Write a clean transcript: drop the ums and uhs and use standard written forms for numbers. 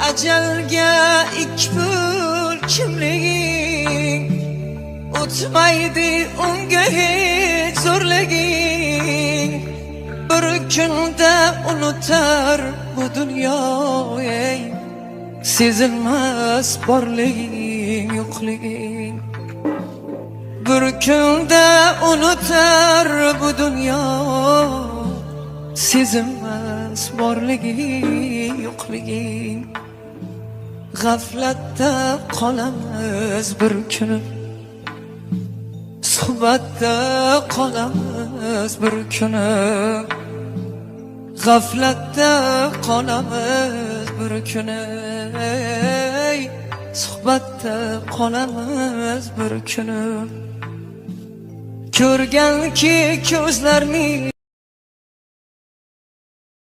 ajalga ikbul kimliging, o'tmaydi unga hech zo'rliging. Bir kunda unutar bu dunyo, ey sezilmas borliging yo'qliging. Bir kunda unutar bu dunyo, sezilmas borliging yo'qliging. G'aflatda qolamiz bir kuni, suhbatda qolamiz bir kuni. G'aflatda qolamiz bir kuni, suhbatda qolamiz bir kuni. Ko'rganki ko'zlarning